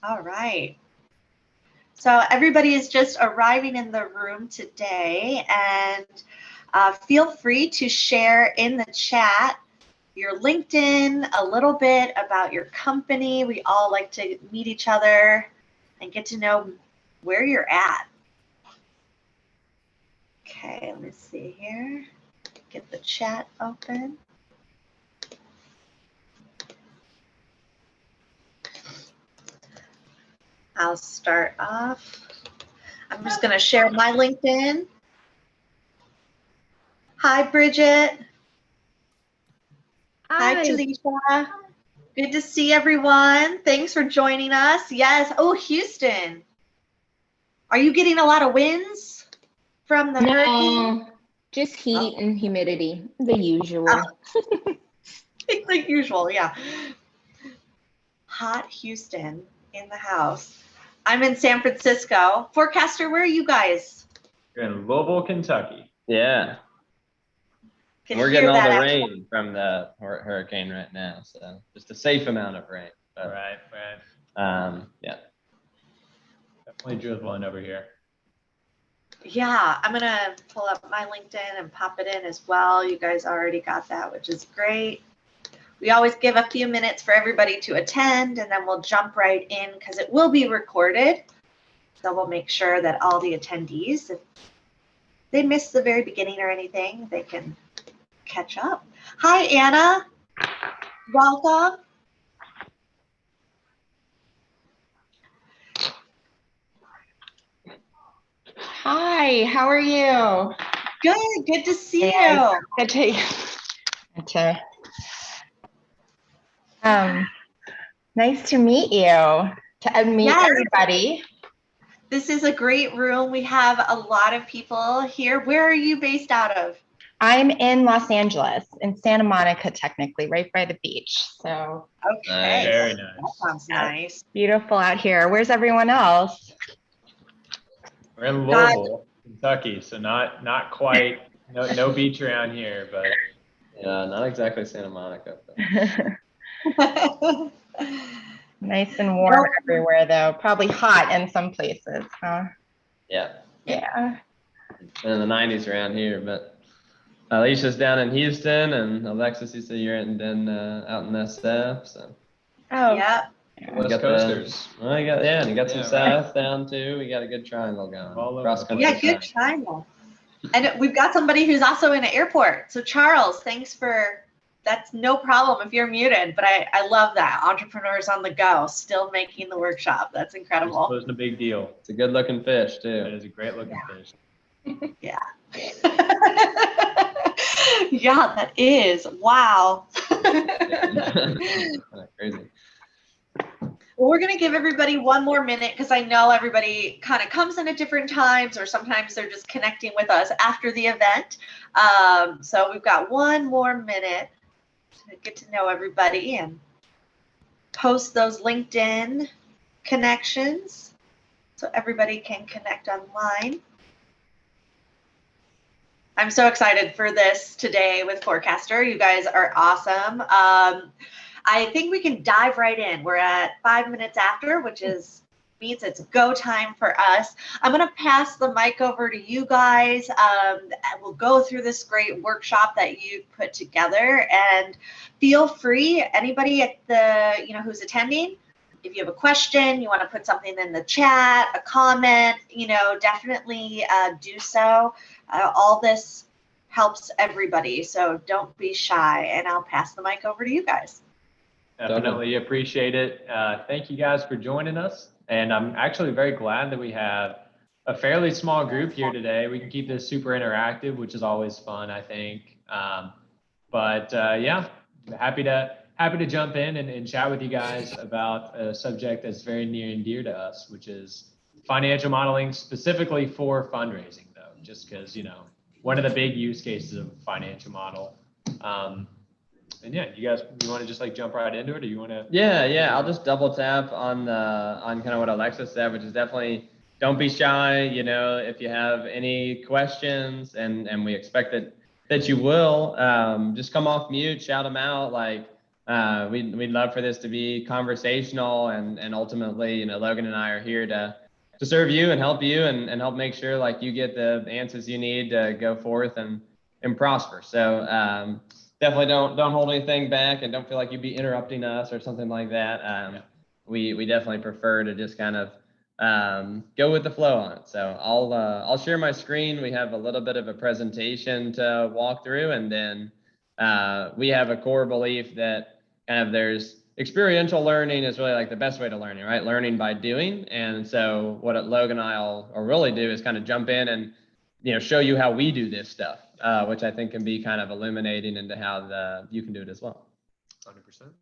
All right. So everybody is just arriving in the room today, and feel free to share in the chat your LinkedIn, a little bit about your company. We all like to meet each other and get to know where you're at. Okay, let me see here. Get the chat open. I'll start off. I'm just going to share my LinkedIn. Hi, Bridget. Hi, Talisha. Good to see everyone. Thanks for joining us. Yes. Oh, Houston. Are you getting a lot of winds from the hurricane? Just heat and humidity, the usual. Like usual, yeah. Hot Houston in the house. I'm in San Francisco. Forcastr, where are you guys? You're in Louisville, Kentucky. Yeah. We're getting all the rain from the hurricane right now, so just a safe amount of rain. But, Right. Yeah. Definitely drizzling over here. Yeah, I'm gonna pull up my LinkedIn and pop it in as well. You guys already got that, which is great. We always give a few minutes for everybody to attend, and then we'll jump right in because it will be recorded. So we'll make sure that all the attendees, if they missed the very beginning or anything, they can catch up. Hi, Anna. Welcome. Hi, how are you? Good. Good to see you. Good to nice to meet you. To meet everybody. This is a great room. We have a lot of people here. Where are you based out of? I'm in Los Angeles, in Santa Monica, technically, right by the beach. So okay, very nice. That sounds nice. Beautiful out here. Where's everyone else? We're in Louisville, Kentucky, so not quite no beach around here, but yeah, not exactly Santa Monica. Nice and warm everywhere, though. Probably hot in some places, huh? Yeah. Yeah. In the 90s around here, but Alicia's down in Houston, and Alexis, you said you're out in SF, so. Oh. Yeah. West Coasters. Well, you got some south down too. We got a good triangle going. Cross country. Yeah, good triangle. And we've got somebody who's also in an airport. So Charles, thanks for. That's no problem if you're muted, but I love that. Entrepreneurs on the go, still making the workshop. That's incredible. It wasn't a big deal. It's a good looking fish too. It is a great looking fish. Yeah. Yeah, that is. Wow. Crazy. Well, we're going to give everybody one more minute because I know everybody kind of comes in at different times, or sometimes they're just connecting with us after the event. So we've got one more minute to get to know everybody and post those LinkedIn connections so everybody can connect online. I'm so excited for this today with Forcastr. You guys are awesome. I think we can dive right in. We're at 5 minutes after, which means it's go time for us. I'm going to pass the mic over to you guys. We'll go through this great workshop that you put together, and feel free, anybody at the who's attending, if you have a question, you want to put something in the chat, a comment, definitely do so. All this helps everybody, so don't be shy, and I'll pass the mic over to you guys. Definitely appreciate it. Thank you guys for joining us. And I'm actually very glad that we have a fairly small group here today. We can keep this super interactive, which is always fun, I think. Yeah, happy to jump in and chat with you guys about a subject that's very near and dear to us, which is financial modeling, specifically for fundraising, though, just because, one of the big use cases of a financial model. And yeah, you want to just jump right into it, or you want to? Yeah. I'll just double tap on kind of what Alexa said, which is definitely don't be shy. If you have any questions, and we expect that you will, just come off mute, shout them out. We'd love for this to be conversational, and ultimately, you know, Logan and I are here to serve you and help you and help make sure like you get the answers you need to go forth and prosper. So definitely don't hold anything back, and don't feel like you'd be interrupting us or something like that. We definitely prefer to just kind of go with the flow on it. So I'll share my screen. We have a little bit of a presentation to walk through, and then we have a core belief that kind of there's experiential learning is really like the best way to learning, right? Learning by doing. And so what Logan and I'll really do is kind of jump in and, you know, show you how we do this stuff, which I think can be kind of illuminating into how you can do it as well. 100%.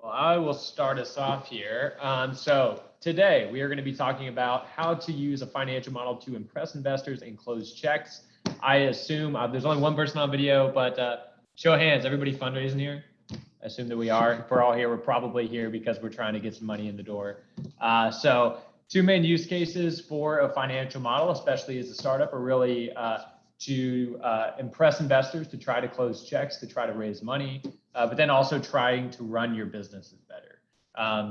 Well, I will start us off here. So today we are going to be talking about how to use a financial model to impress investors and close checks. I assume there's only one person on video, but show of hands, everybody fundraising here? I assume that we are. If we're all here, we're probably here because we're trying to get some money in the door. So two main use cases for a financial model, especially as a startup, are really to impress investors, to try to close checks, to try to raise money, but then also trying to run your businesses better.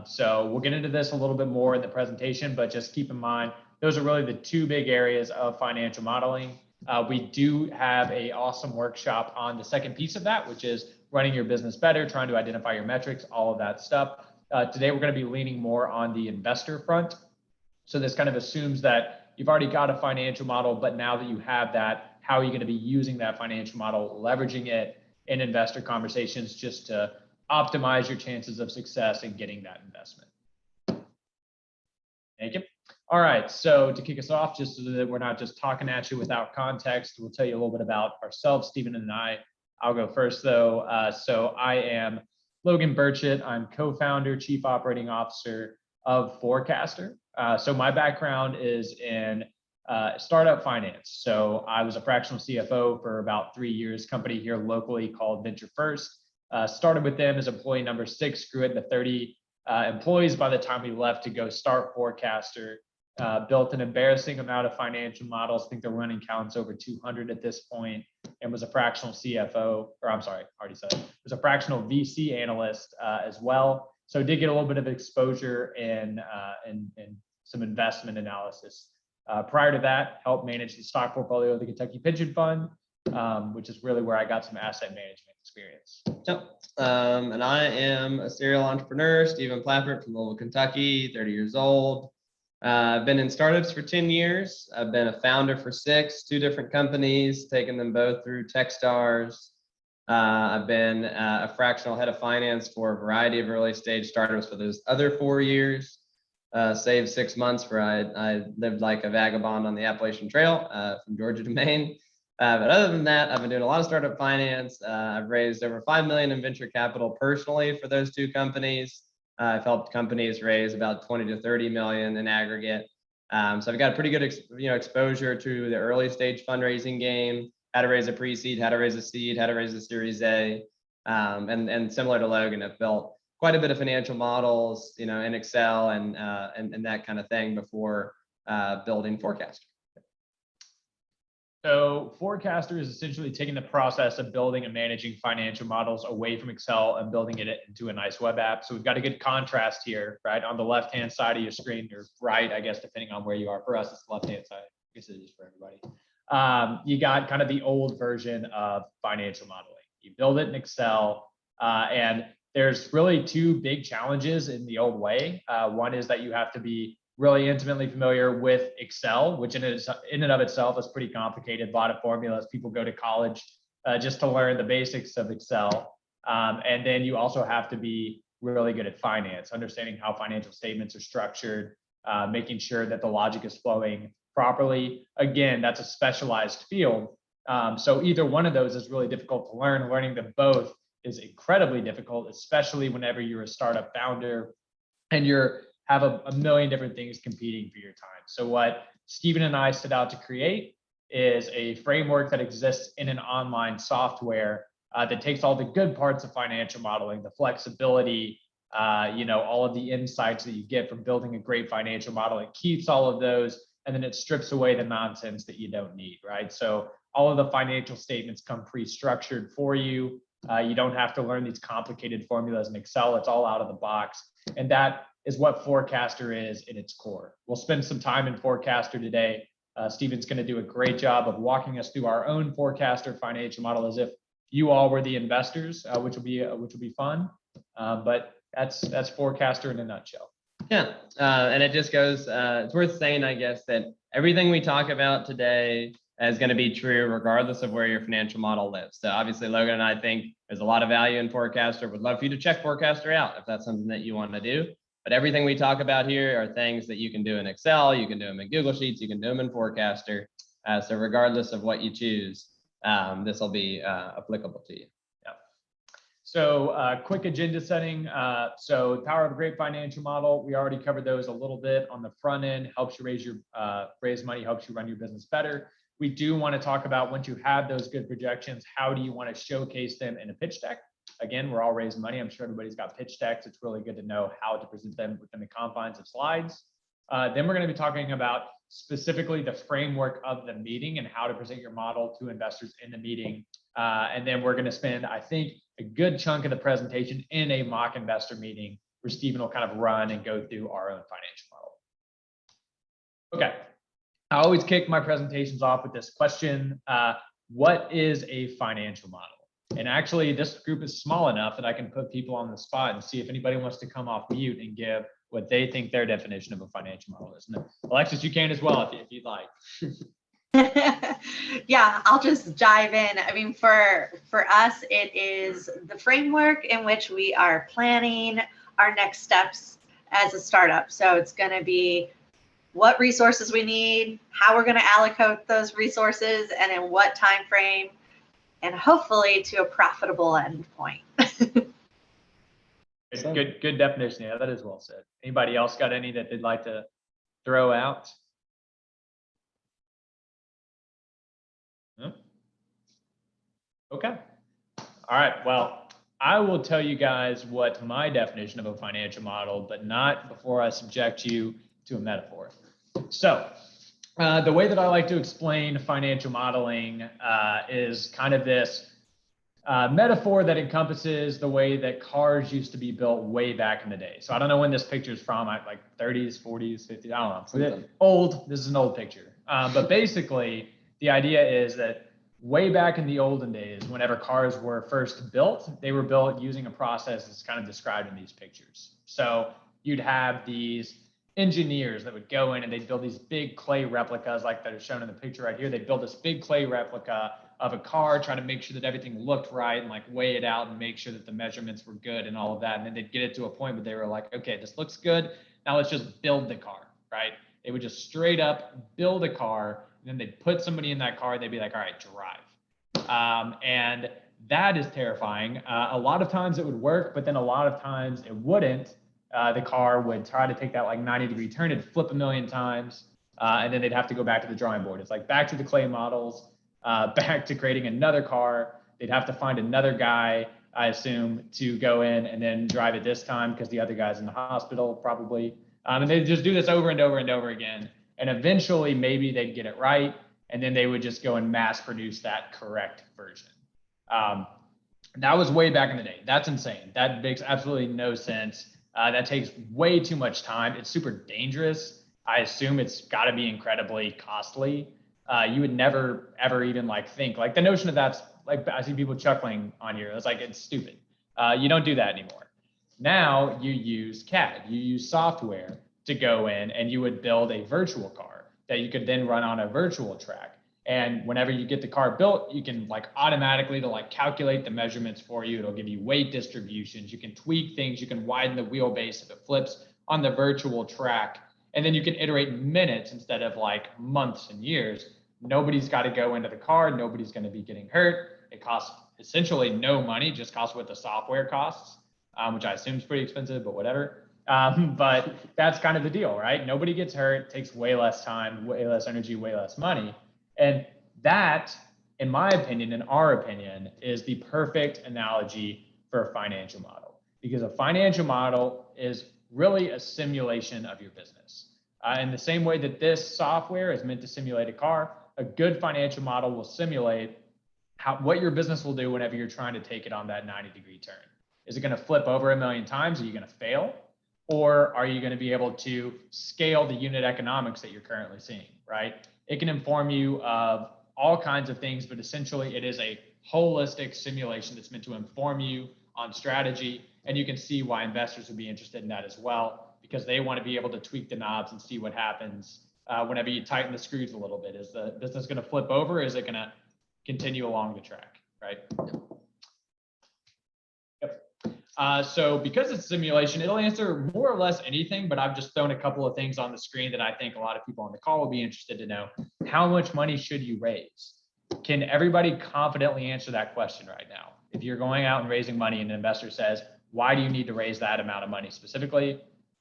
So we'll get into this a little bit more in the presentation, but just keep in mind, those are really the two big areas of financial modeling. We do have an awesome workshop on the second piece of that, which is running your business better, trying to identify your metrics, all of that stuff. Today, we're going to be leaning more on the investor front. So this kind of assumes that you've already got a financial model, but now that you have that, how are you going to be using that financial model, leveraging it in investor conversations just to optimize your chances of success in getting that investment. Thank you. All right, so to kick us off, just so that we're not just talking at you without context, we'll tell you a little bit about ourselves, Stephen and I. I'll go first though. So I am Logan Burchett. I'm co-founder, chief operating officer of Forcastr. So my background is in startup finance. So I was a fractional CFO for about 3 years, company here locally called Venture First. Started with them as employee number 6, grew it to 30 employees by the time we left to go start Forcastr. Built an embarrassing amount of financial models. I think the running count's over 200 at this point, and was a fractional CFO, or I'm sorry, already said, was a fractional VC analyst as well. So did get a little bit of exposure in some investment analysis. Prior to that, helped manage the stock portfolio of the Kentucky Pension Fund, which is really where I got some asset management experience. Yep. And I am a serial entrepreneur, Stephen Plappert from Louisville, Kentucky, 30 years old. I've been in startups for 10 years. I've been a founder for 6, 2 different companies, taken them both through Techstars. I've been a fractional head of finance for a variety of early stage startups for those other 4 years. Saved 6 months where I lived like a vagabond on the Appalachian Trail from Georgia to Maine. But other than that, I've been doing a lot of startup finance. I've raised over $5 million in venture capital personally for those 2 companies. I've helped companies raise about 20 to 30 million in aggregate. So I've got a pretty good exposure to the early stage fundraising game, how to raise a pre-seed, how to raise a seed, how to raise a Series A. And similar to Logan, I've built quite a bit of financial models, in Excel and that kind of thing before building Forcastr. So Forcastr is essentially taking the process of building and managing financial models away from Excel and building it into a nice web app. So we've got a good contrast here, right? On the left-hand side of your screen, or right, I guess, depending on where you are. For us, it's the left-hand side. I guess it is for everybody. You got kind of the old version of financial modeling. You build it in Excel, and there's really 2 big challenges in the old way. One is that you have to be really intimately familiar with Excel, which in and of itself is pretty complicated. A lot of formulas. People go to college just to learn the basics of Excel. And then you also have to be really good at finance, understanding how financial statements are structured, making sure that the logic is flowing properly. Again, that's a specialized field. So either one of those is really difficult to learn. Learning them both is incredibly difficult, especially whenever you're a startup founder and you're have a million different things competing for your time. So what Stephen and I set out to create is a framework that exists in an online software that takes all the good parts of financial modeling, the flexibility, all of the insights that you get from building a great financial model. It keeps all of those, and then it strips away the nonsense that you don't need, right? So all of the financial statements come pre-structured for you. You don't have to learn these complicated formulas in Excel. It's all out of the box. And that is what Forcastr is in its core. We'll spend some time in Forcastr today. Stephen's going to do a great job of walking us through our own Forcastr financial model as if you all were the investors, which will be fun. But that's Forcastr in a nutshell. Yeah, and it just goes, it's worth saying, I guess, that everything we talk about today is going to be true regardless of where your financial model lives. So obviously, Logan and I think there's a lot of value in Forcastr. Would love for you to check Forcastr out if that's something that you want to do. But everything we talk about here are things that you can do in Excel, you can do them in Google Sheets, you can do them in Forcastr. So regardless of what you choose, this will be applicable to you. So quick agenda setting. So the power of a great financial model, we already covered those a little bit on the front end, helps you raise money, helps you run your business better. We do want to talk about, once you have those good projections, how do you want to showcase them in a pitch deck? Again, we're all raising money. I'm sure everybody's got pitch decks. It's really good to know how to present them within the confines of slides. Then we're going to be talking about specifically the framework of the meeting and how to present your model to investors in the meeting. And then we're going to spend, I think, a good chunk of the presentation in a mock investor meeting where Stephen will kind of run and go through our own financial model. Okay. I always kick my presentations off with this question. What is a financial model? And actually, this group is small enough that I can put people on the spot and see if anybody wants to come off mute and give what they think their definition of a financial model is. And Alexis, you can as well if you'd like. Yeah, I'll just dive in. I mean, for us, it is the framework in which we are planning our next steps as a startup. So it's going to be what resources we need, how we're going to allocate those resources, and in what time frame, and hopefully to a profitable end point. Good definition. Yeah, that is well said. Anybody else got any that they'd like to throw out? No? Okay. All right. Well, I will tell you guys what my definition of a financial model, but not before I subject you to a metaphor. So the way that I like to explain financial modeling is kind of this metaphor that encompasses the way that cars used to be built way back in the day. So I don't know when this picture is from, like 30s, 40s, 50s, I don't know. Old, this is an old picture. But basically, the idea is that way back in the olden days, whenever cars were first built, they were built using a process that's kind of described in these pictures. So you'd have these engineers that would go in and they'd build these big clay replicas like that are shown in the picture right here. They'd build this big clay replica of a car, try to make sure that everything looked right and like weigh it out and make sure that the measurements were good and all of that. And then they'd get it to a point where they were like, okay, this looks good. Now let's just build the car, right? They would just straight up build a car, and then they'd put somebody in that car. They'd be like, all right, drive. And that is terrifying. A lot of times it would work, but then a lot of times it wouldn't. The car would try to take that like 90-degree turn, it'd flip a million times, and then they'd have to go back to the drawing board. It's like back to the clay models, back to creating another car. They'd have to find another guy, I assume, to go in and then drive it this time because the other guy's in the hospital probably. And they'd just do this over and over and over again. And eventually maybe they'd get it right. And then they would just go and mass produce that correct version. That was way back in the day. That's insane. That makes absolutely no sense. That takes way too much time. It's super dangerous. I assume it's got to be incredibly costly. You would never, ever even like think like the notion of that's like, I see people chuckling on here. It's like, it's stupid. You don't do that anymore. Now you use CAD, you use software to go in and you would build a virtual car that you could then run on a virtual track. And whenever you get the car built, you can like automatically to like calculate the measurements for you. It'll give you weight distributions. You can tweak things. You can widen the wheelbase if it flips on the virtual track. And then you can iterate in minutes instead of like months and years. Nobody's got to go into the car. Nobody's going to be getting hurt. It costs essentially no money, just costs what the software costs, which I assume is pretty expensive, but whatever. But that's kind of the deal, right? Nobody gets hurt, takes way less time, way less energy, way less money. And that, in my opinion, in our opinion, is the perfect analogy for a financial model. because a financial model is really a simulation of your business. In the same way that this software is meant to simulate a car, a good financial model will simulate what your business will do whenever you're trying to take it on that 90-degree turn. Is it going to flip over a million times? Are you going to fail? Or are you going to be able to scale the unit economics that you're currently seeing, right? It can inform you of all kinds of things, but essentially it is a holistic simulation that's meant to inform you on strategy. And you can see why investors would be interested in that as well, because they want to be able to tweak the knobs and see what happens whenever you tighten the screws a little bit. Is the business going to flip over? Is it going to continue along the track, right? So because it's simulation, it'll answer more or less anything, but I've just thrown a couple of things on the screen that I think a lot of people on the call will be interested to know. How much money should you raise? Can everybody confidently answer that question right now? If you're going out and raising money and an investor says, why do you need to raise that amount of money specifically?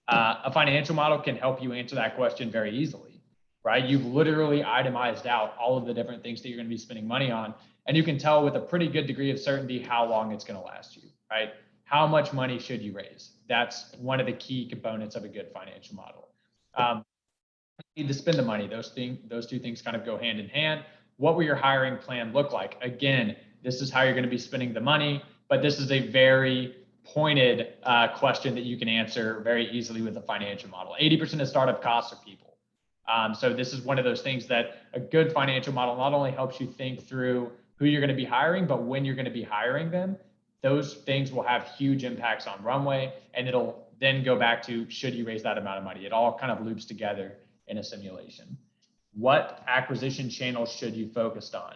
A financial model can help you answer that question very easily, right? You've literally itemized out all of the different things that you're going to be spending money on, and you can tell with a pretty good degree of certainty how long it's going to last you, right? How much money should you raise? That's one of the key components of a good financial model. You need to spend the money. Those two things kind of go hand in hand. What will your hiring plan look like? Again, this is how you're going to be spending the money, but this is a very pointed question that you can answer very easily with a financial model. 80% of startup costs are people. So this is one of those things that a good financial model not only helps you think through who you're going to be hiring, but when you're going to be hiring them. Those things will have huge impacts on runway, and it'll then go back to, should you raise that amount of money? It all kind of loops together in a simulation. What acquisition channels should you focus on?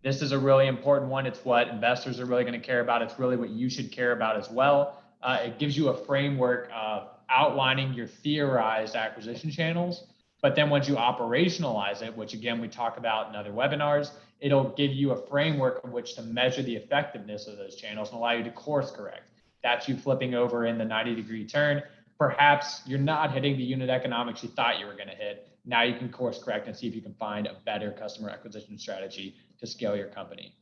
This is a really important one. It's what investors are really going to care about. It's really what you should care about as well. It gives you a framework of outlining your theorized acquisition channels, but then once you operationalize it, which again, we talk about in other webinars, it'll give you a framework in which to measure the effectiveness of those channels and allow you to course correct. That's you flipping over in the 90-degree turn. Perhaps you're not hitting the unit economics you thought you were going to hit. Now you can course correct and see if you can find a better customer acquisition strategy to scale your company.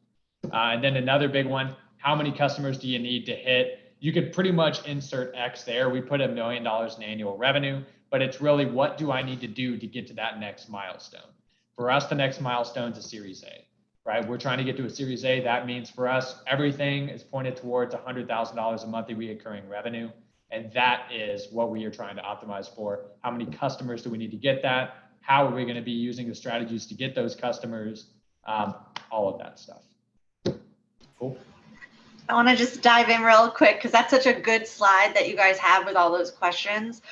And then another big one, how many customers do you need to hit? You could pretty much insert X there. We put $1 million in annual revenue, but it's really, what do I need to do to get to that next milestone? For us, the next milestone is a Series A, right? We're trying to get to a Series A. That means for us, everything is pointed towards $100,000 a monthly recurring revenue. And that is what we are trying to optimize for. How many customers do we need to get that? How are we going to be using the strategies to get those customers? All of that stuff. Cool. I want to just dive in real quick because that's such a good slide that you guys have with all those questions.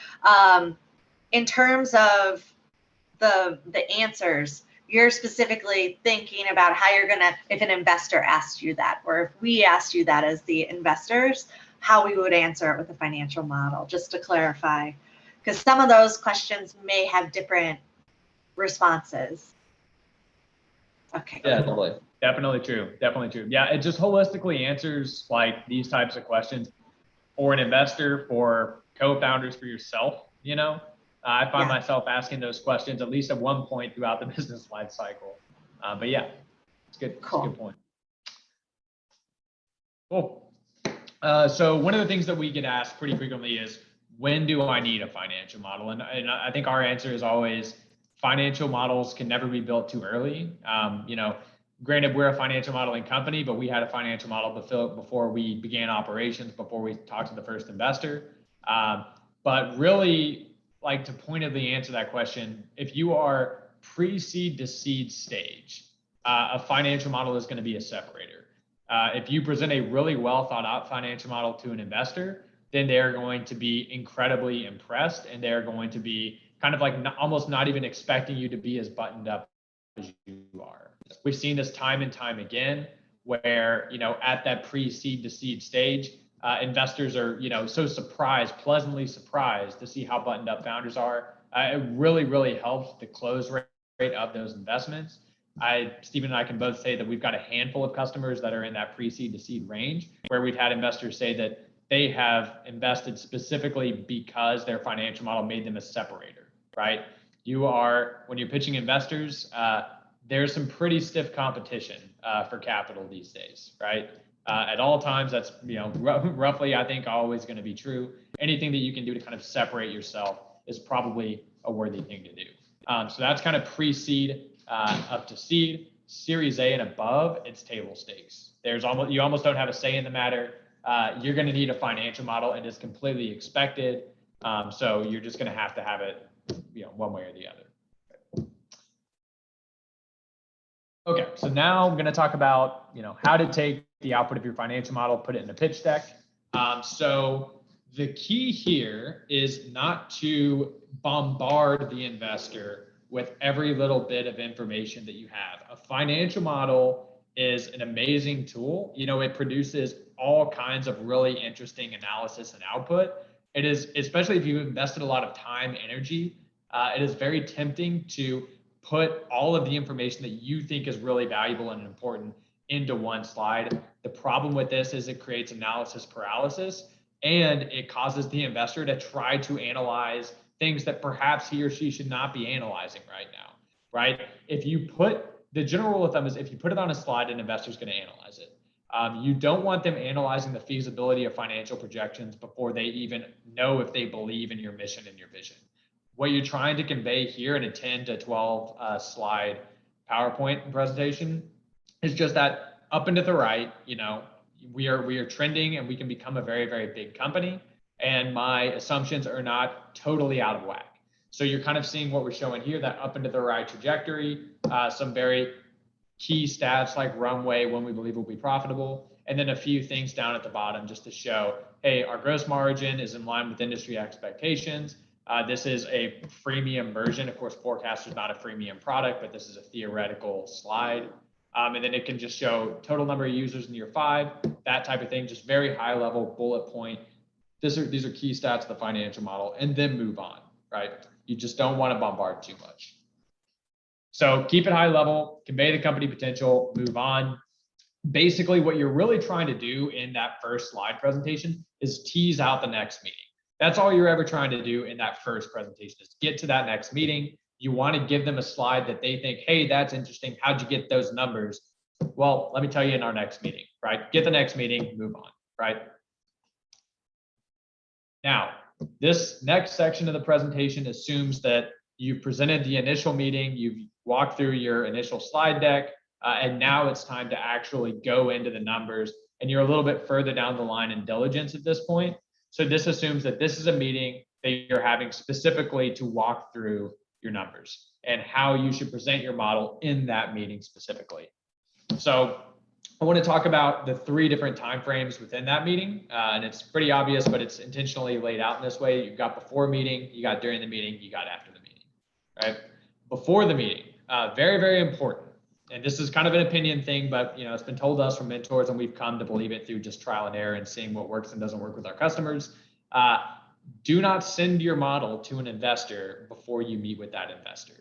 In terms of the answers, you're specifically thinking about how you're gonna, if an investor asked you that, or if we asked you that as the investors, how we would answer it with a financial model, just to clarify, because some of those questions may have different responses. Okay. Yeah, totally. Definitely true. Definitely true. Yeah, it just holistically answers like these types of questions for an investor, for co-founders, for yourself. You know, I find myself asking those questions at least at one point throughout the business life cycle. But yeah, it's good. Cool. It's a good point. Cool. So one of the things that we get asked pretty frequently is, when do I need a financial model? And I think our answer is always, financial models can never be built too early. You know, granted, we're a financial modeling company, but we had a financial model before we began operations, before we talked to the first investor. But really, like, to pointedly answer that question, if you are pre-seed to seed stage, a financial model is going to be a separator. If you present a really well thought out financial model to an investor, then they're going to be incredibly impressed, and they're going to be kind of like almost not even expecting you to be as buttoned up as you are. We've seen this time and time again, where, you know, at that pre-seed to seed stage, investors are, you know, so surprised, pleasantly surprised to see how buttoned up founders are. It really, really helps the close rate of those investments. Stephen and I can both say that we've got a handful of customers that are in that pre-seed to seed range, where we've had investors say that they have invested specifically because their financial model made them a separator, right? When you're pitching investors, there's some pretty stiff competition for capital these days, right? At all times, that's roughly, I think, always going to be true. Anything that you can do to kind of separate yourself is probably a worthy thing to do. So that's kind of pre-seed up to seed. Series A and above, it's table stakes. You almost don't have a say in the matter. You're going to need a financial model, and it's completely expected. So you're just going to have it, one way or the other. Okay, so now I'm going to talk about, how to take the output of your financial model, put it in a pitch deck. So the key here is not to bombard the investor with every little bit of information that you have. A financial model is an amazing tool. It produces all kinds of really interesting analysis and output. It is, especially if you've invested a lot of time, energy, it is very tempting to put all of the information that you think is really valuable and important into one slide. The problem with this is it creates analysis paralysis, and it causes the investor to try to analyze things that perhaps he or she should not be analyzing right now, right? The general rule of thumb is if you put it on a slide, an investor's going to analyze it. You don't want them analyzing the feasibility of financial projections before they even know if they believe in your mission and your vision. What you're trying to convey here in a 10 to 12 slide PowerPoint presentation is just that up and to the right, we are trending and we can become a very, very big company. And my assumptions are not totally out of whack. So you're kind of seeing what we're showing here, that up and to the right trajectory, some very key stats like runway, when we believe we'll be profitable, and then a few things down at the bottom just to show, hey, our gross margin is in line with industry expectations. This is a freemium version. Of course, Forcastr is not a freemium product, but this is a theoretical slide. And then it can just show total number of users in year 5, that type of thing, just very high level bullet point. These are key stats of the financial model, and then move on, right? You just don't want to bombard too much. So keep it high level, convey the company potential, move on. Basically, what you're really trying to do in that first slide presentation is tease out the next meeting. That's all you're ever trying to do in that first presentation, is get to that next meeting. You want to give them a slide that they think, hey, that's interesting. How'd you get those numbers? Well, let me tell you in our next meeting, right? Get the next meeting, move on, right? Now, this next section of the presentation assumes that you've presented the initial meeting, you've walked through your initial slide deck, and now it's time to actually go into the numbers, and you're a little bit further down the line in diligence at this point. So this assumes that this is a meeting that you're having specifically to walk through your numbers and how you should present your model in that meeting specifically. So I want to talk about the 3 different timeframes within that meeting. And it's pretty obvious, but it's intentionally laid out in this way. You've got before meeting, you got during the meeting, you got after the meeting, right? Before the meeting, very, very important. And this is kind of an opinion thing, but it's been told us from mentors, and we've come to believe it through just trial and error and seeing what works and doesn't work with our customers. Do not send your model to an investor before you meet with that investor.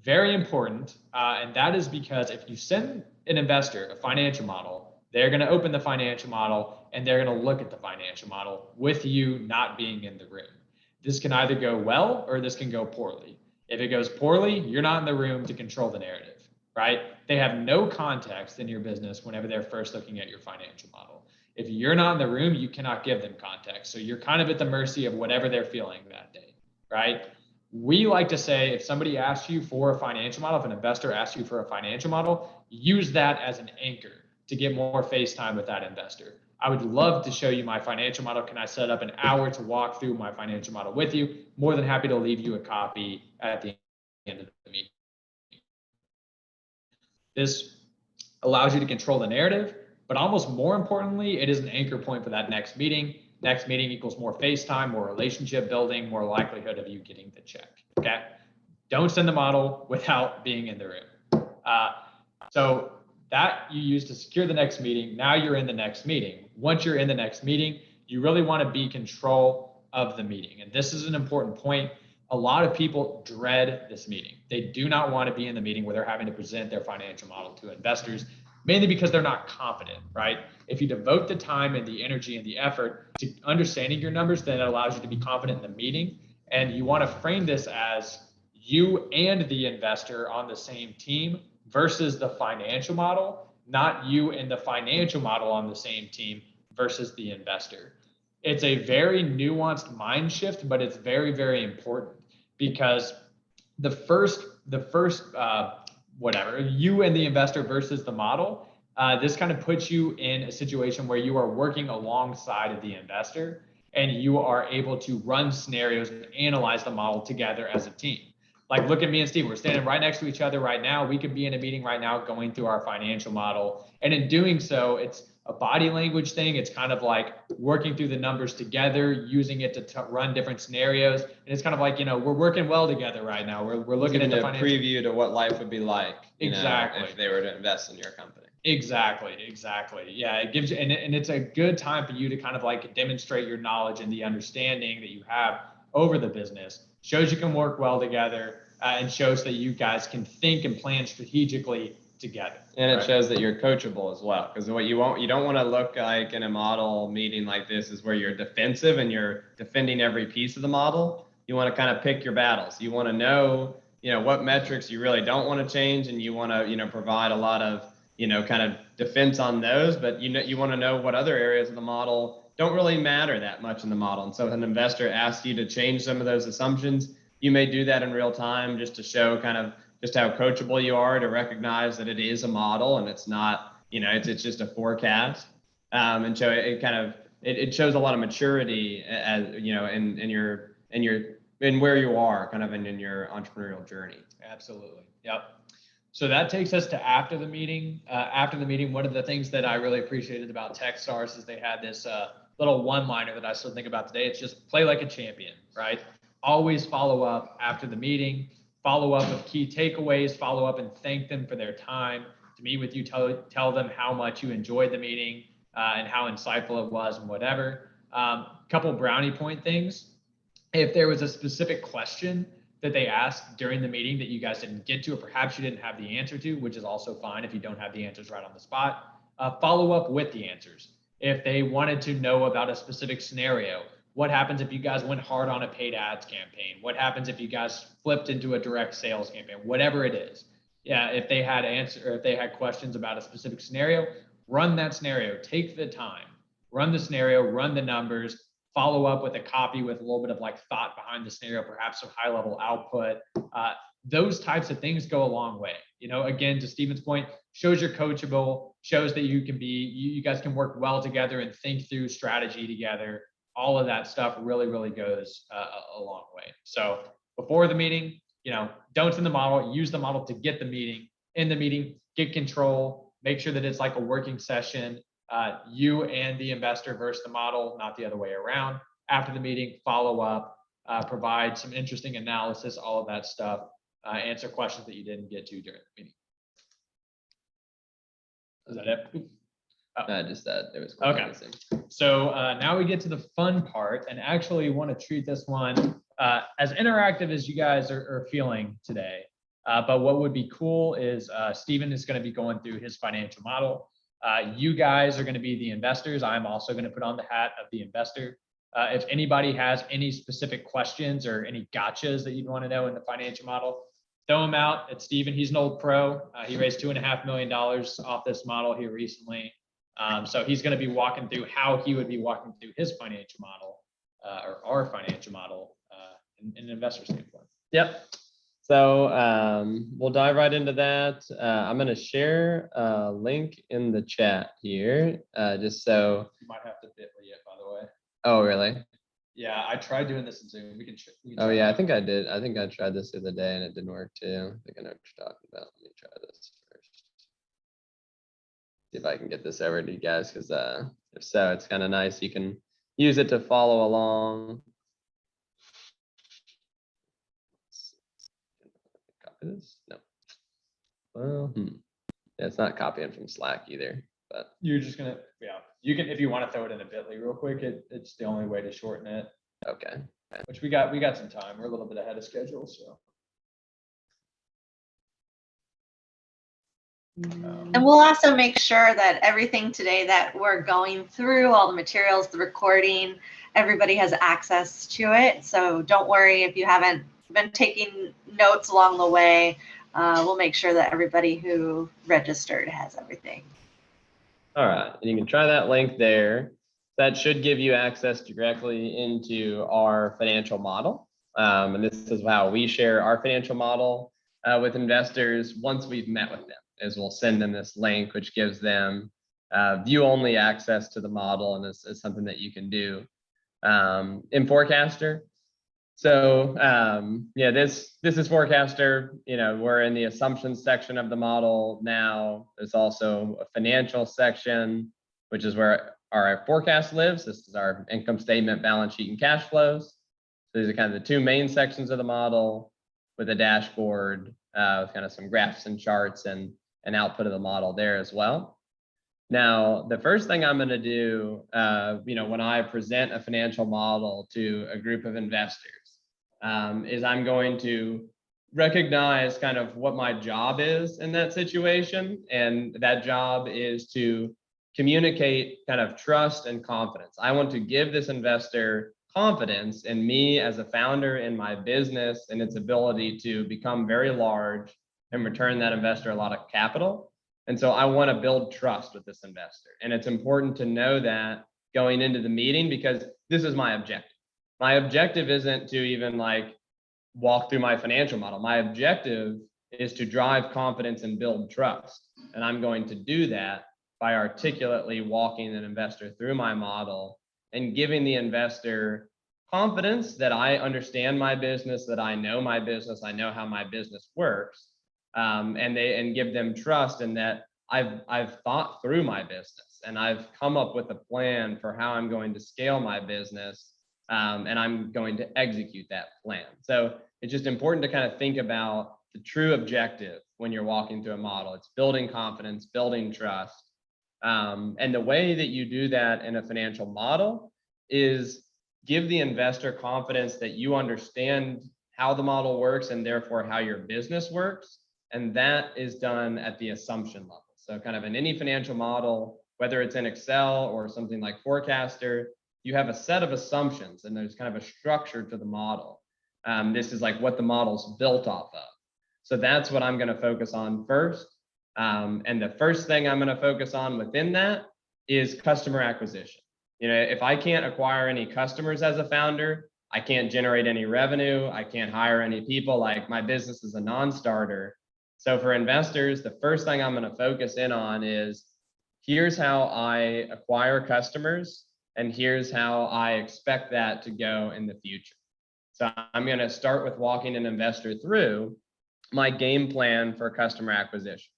Very important. And that is because if you send an investor a financial model, they're going to open the financial model and they're going to look at the financial model with you not being in the room. This can either go well or this can go poorly. If it goes poorly, you're not in the room to control the narrative, right? They have no context in your business whenever they're first looking at your financial model. If you're not in the room, you cannot give them context. So you're kind of at the mercy of whatever they're feeling that day, right? We like to say, if somebody asks you for a financial model, if an investor asks you for a financial model, use that as an anchor to get more face time with that investor. I would love to show you my financial model. Can I set up an hour to walk through my financial model with you? More than happy to leave you a copy at the end of the meeting. This allows you to control the narrative, but almost more importantly, it is an anchor point for that next meeting. Next meeting equals more face time, more relationship building, more likelihood of you getting the check, okay? Don't send the model without being in the room. So that you use to secure the next meeting. Now you're in the next meeting. Once you're in the next meeting, you really want to be control of the meeting. And this is an important point. A lot of people dread this meeting. They do not want to be in the meeting where they're having to present their financial model to investors, mainly because they're not confident, right? If you devote the time and the energy and the effort to understanding your numbers, then it allows you to be confident in the meeting. And you want to frame this as you and the investor on the same team versus the financial model not you and the financial model on the same team versus the investor. It's a very nuanced mind shift, but it's very, very important, because the first whatever, you and the investor versus the model, this kind of puts you in a situation where you are working alongside of the investor, and you are able to run scenarios and analyze the model together as a team. Like, look at me and Steve, we're standing right next to each other right now. We could be in a meeting right now going through our financial model. And in doing so, it's a body language thing. It's kind of like working through the numbers together, using it to run different scenarios. And it's kind of like, we're working well together right now. We're looking at the financial preview to what life would be like, exactly, if they were to invest in your company. Exactly. Yeah, it gives you, and it's a good time for you to kind of like demonstrate your knowledge and the understanding that you have over the business. Shows you can work well together, and shows that you guys can think and plan strategically together. And it shows that you're coachable as well, because what you don't want to look like in a model meeting like this is where you're defensive and you're defending every piece of the model. You want to kind of pick your battles. You want to know, what metrics you really don't want to change, and you want to, provide a lot of, kind of defense on those, but you want to know what other areas of the model don't really matter that much in the model. And so if an investor asks you to change some of those assumptions, you may do that in real time, just to show kind of just how coachable you are, to recognize that it is a model and it's not, it's just a forecast. And so it shows a lot of maturity, as in where you are kind of in your entrepreneurial journey. Absolutely. Yep. So that takes us to after the meeting. One of the things that I really appreciated about Techstars is they had this little one-liner that I still think about today. It's just play like a champion, right? Always follow up after the meeting, follow up with key takeaways, follow up and thank them for their time to meet with you, tell them how much you enjoyed the meeting and how insightful it was and whatever. Couple brownie point things. If there was a specific question that they asked during the meeting that you guys didn't get to, or perhaps you didn't have the answer to, which is also fine if you don't have the answers right on the spot, follow up with the answers. If they wanted to know about a specific scenario, what happens if you guys went hard on a paid ads campaign? What happens if you guys flipped into a direct sales campaign? Whatever it is. Yeah, if they had questions about a specific scenario, run that scenario. Take the time, run the scenario, run the numbers, follow up with a copy with a little bit of like thought behind the scenario, perhaps some high level output. Those types of things go a long way. Again, to Stephen's point, shows you're coachable, shows that you guys can work well together and think through strategy together. All of that stuff really, really goes a long way. So before the meeting, don't in the model, use the model to get the meeting. In the meeting, get control, make sure that it's like a working session. You and the investor versus the model, not the other way around. After the meeting, follow up, provide some interesting analysis, all of that stuff, answer questions that you didn't get to during the meeting. Is that it? Just that it was okay. So now we get to the fun part, and actually want to treat this one as interactive as you guys are feeling today. But what would be cool is Stephen is going to be going through his financial model. You guys are going to be the investors. I'm also going to put on the hat of the investor. If anybody has any specific questions or any gotchas that you'd want to know in the financial model, throw them out at Stephen. He's an old pro. He raised $2.5 million off this model here recently. So he's going to be walking through how he would be walking through his financial model or our financial model in an investor standpoint. Yep. So we'll dive right into that. I'm going to share a link in the chat here, just so. You might have to bit.ly it, by the way. Oh, really? Yeah, I tried doing this in Zoom. We can oh, yeah, I think I did. I think I tried this the other day and it didn't work too. I think I know what you're talking about. Let me try this first. See if I can get this over to you guys, because if so, it's kind of nice. You can use it to follow along. Copy this? No. Well, yeah, it's not copying from Slack either. But you're just gonna, yeah, you can, if you want to throw it in a bit.ly real quick, it's the only way to shorten it. Okay. Which we got some time. We're a little bit ahead of schedule, so. And we'll also make sure that everything today that we're going through, all the materials, the recording, everybody has access to it. So don't worry if you haven't been taking notes along the way. we'll make sure that everybody who registered has everything. All right, and you can try that link there. That should give you access directly into our financial model. And this is how we share our financial model with investors once we've met with them, is we'll send them this link, which gives them view-only access to the model, and is something that you can do in Forcastr. So yeah, this is Forcastr. We're in the assumptions section of the model now. There's also a financial section, which is where our forecast lives. This is our income statement, balance sheet, and cash flows. So these are kind of the two main sections of the model, with a dashboard with kind of some graphs and charts and an output of the model there as well. Now, the first thing I'm going to do, when I present a financial model to a group of investors, is I'm going to recognize kind of what my job is in that situation. And that job is to communicate kind of trust and confidence. I want to give this investor confidence in me as a founder in my business and its ability to become very large and return that investor a lot of capital. And so I want to build trust with this investor. And it's important to know that going into the meeting, because this is my objective. My objective isn't to even like walk through my financial model. My objective is to drive confidence and build trust. And I'm going to do that by articulately walking an investor through my model and giving the investor confidence that I understand my business, that I know my business, I know how my business works, and give them trust in that I've thought through my business and I've come up with a plan for how I'm going to scale my business, and I'm going to execute that plan. So it's just important to kind of think about the true objective when you're walking through a model. It's building confidence, building trust. And the way that you do that in a financial model is give the investor confidence that you understand how the model works and therefore how your business works. And that is done at the assumption level. So kind of in any financial model, whether it's in Excel or something like Forcastr, you have a set of assumptions and there's kind of a structure to the model. This is like what the model's built off of. So that's what I'm going to focus on first. And the first thing I'm going to focus on within that is customer acquisition. If I can't acquire any customers as a founder, I can't generate any revenue, I can't hire any people, like my business is a non-starter. So for investors, the first thing I'm going to focus in on is here's how I acquire customers and here's how I expect that to go in the future. So I'm going to start with walking an investor through my game plan for customer acquisition.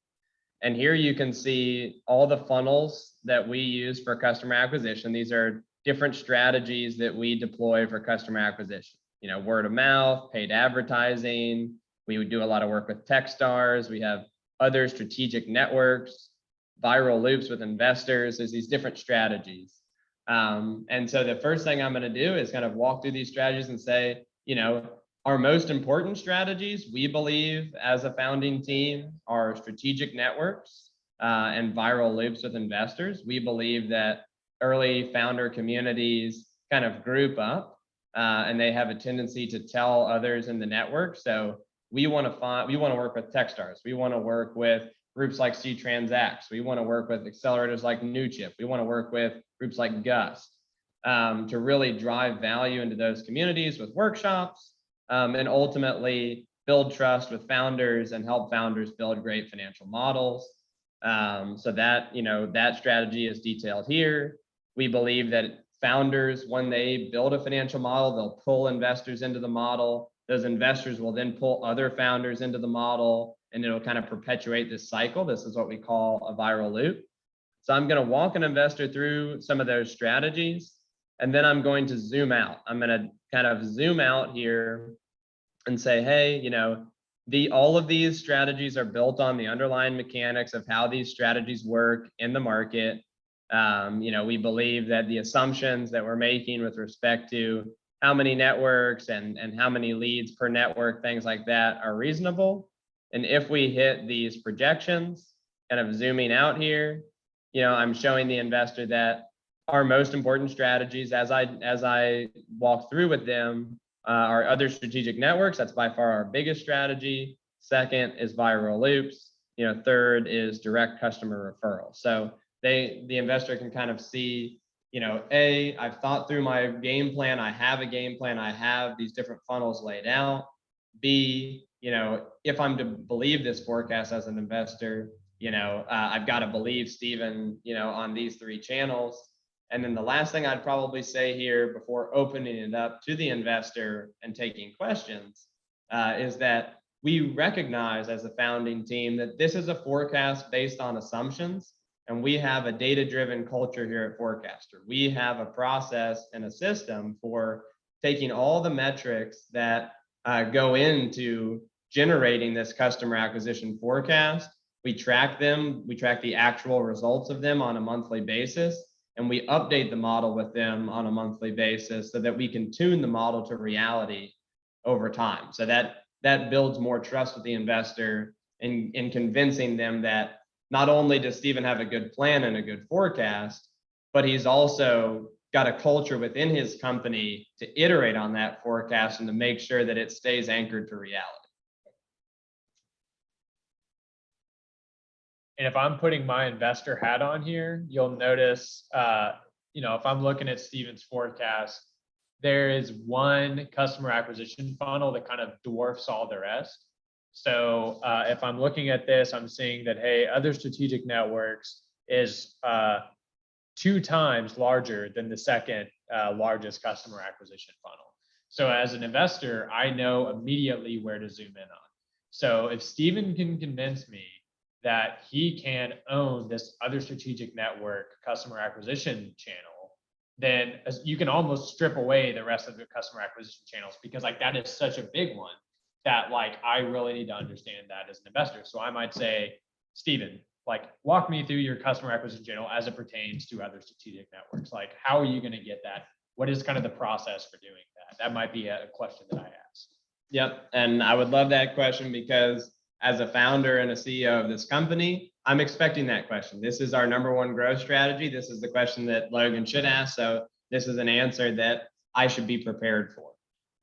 And here you can see all the funnels that we use for customer acquisition. These are different strategies that we deploy for customer acquisition. Word of mouth, paid advertising. We would do a lot of work with Techstars. We have other strategic networks, viral loops with investors. There's these different strategies. And so the first thing I'm going to do is kind of walk through these strategies and say, our most important strategies, we believe as a founding team, are strategic networks and viral loops with investors. We believe that early founder communities kind of group up and they have a tendency to tell others in the network. So we want to work with Techstars. We want to work with groups like C Transacts. We want to work with accelerators like NewChip. We want to work with groups like Gust to really drive value into those communities with workshops. And ultimately build trust with founders and help founders build great financial models. So that, that strategy is detailed here. We believe that founders, when they build a financial model, they'll pull investors into the model. Those investors will then pull other founders into the model, and it'll kind of perpetuate this cycle. This is what we call a viral loop. So I'm going to walk an investor through some of those strategies. And then I'm going to zoom out. I'm going to kind of zoom out here and say, hey, all of these strategies are built on the underlying mechanics of how these strategies work in the market. We believe that the assumptions that we're making with respect to how many networks and how many leads per network, things like that, are reasonable. And if we hit these projections, kind of zooming out here, I'm showing the investor that our most important strategies, as I walk through with them, are other strategic networks. That's by far our biggest strategy. Second is viral loops. Third is direct customer referral. So the investor can kind of see, I've thought through my game plan. I have a game plan. I have these different funnels laid out. B, if I'm to believe this forecast as an investor, I've got to believe Stephen, on these 3 channels. And then the last thing I'd probably say here before opening it up to the investor and taking questions is that we recognize as a founding team that this is a forecast based on assumptions, and we have a data-driven culture here at Forcastr. We have a process and a system for taking all the metrics that go into generating this customer acquisition forecast. We track them, we track the actual results of them on a monthly basis, and we update the model with them on a monthly basis so that we can tune the model to reality over time. So that builds more trust with the investor in convincing them that not only does Stephen have a good plan and a good forecast, but he's also got a culture within his company to iterate on that forecast and to make sure that it stays anchored to reality. And if I'm putting my investor hat on here, you'll notice, if I'm looking at Stephen's forecast, there is one customer acquisition funnel that kind of dwarfs all the rest. So if I'm looking at this, I'm seeing that, hey, other strategic networks is 2 times larger than the second largest customer acquisition funnel. So as an investor, I know immediately where to zoom in on. So if Stephen can convince me that he can own this other strategic network customer acquisition channel, then you can almost strip away the rest of the customer acquisition channels, because that is such a big one that I really need to understand that as an investor. So I might say, Stephen, walk me through your customer acquisition channel as it pertains to other strategic networks. How are you going to get that? What is kind of the process for doing that? That might be a question that I ask. Yep. And I would love that question, because as a founder and a CEO of this company, I'm expecting that question. This is our #1 growth strategy. This is the question that Logan should ask. So this is an answer that I should be prepared for.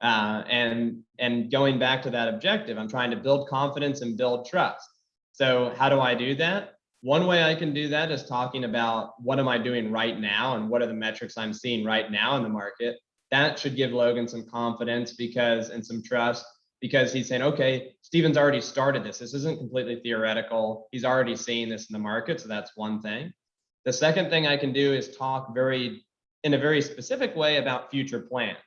And going back to that objective, I'm trying to build confidence and build trust. So how do I do that? One way I can do that is talking about what am I doing right now and what are the metrics I'm seeing right now in the market. That should give Logan some confidence and some trust, because he's saying, okay, Stephen's already started this. This isn't completely theoretical. He's already seeing this in the market. So that's one thing. The second thing I can do is talk in a very specific way about future plans.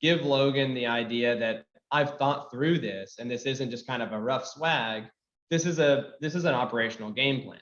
Give Logan the idea that I've thought through this, and this isn't just kind of a rough swag. This is an operational game plan.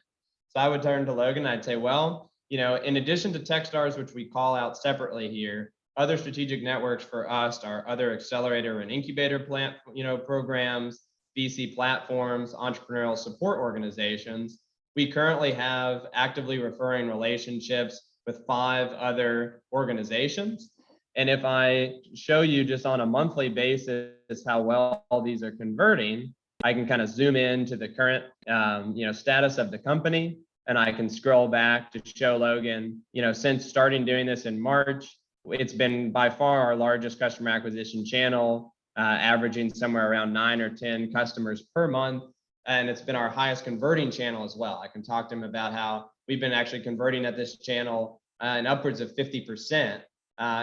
So I would turn to Logan and I'd say, well, in addition to Techstars, which we call out separately here, other strategic networks for us are other accelerator and incubator programs, VC platforms, entrepreneurial support organizations. We currently have actively referring relationships with 5 other organizations. And if I show you just on a monthly basis how well all these are converting, I can kind of zoom into the current status of the company, and I can scroll back to show Logan, since starting doing this in March, it's been by far our largest customer acquisition channel, averaging somewhere around 9 or 10 customers per month. And it's been our highest converting channel as well. I can talk to him about how we've been actually converting at this channel in upwards of 50%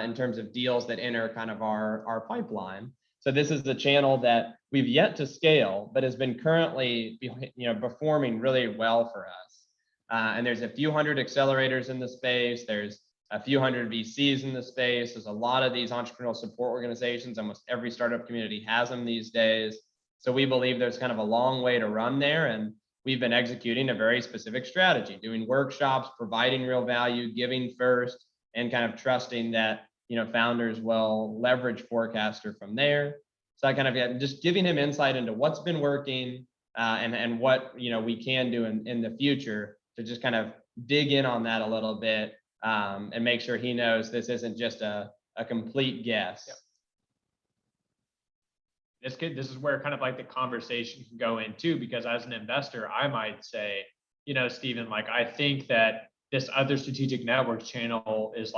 in terms of deals that enter kind of our pipeline. So this is the channel that we've yet to scale, but has been currently performing really well for us. And there's a few hundred accelerators in the space. There's a few hundred VCs in the space. There's a lot of these entrepreneurial support organizations. Almost every startup community has them these days. So we believe there's kind of a long way to run there. And we've been executing a very specific strategy, doing workshops, providing real value, giving first, and kind of trusting that, founders will leverage Forcastr from there. So I kind of just giving him insight into what's been working and what, we can do in the future to just kind of dig in on that a little bit. And make sure he knows this isn't just a complete guess. Yep. This is where kind of the conversation can go into, because as an investor, I might say, Stephen, I think that this other strategic network channel is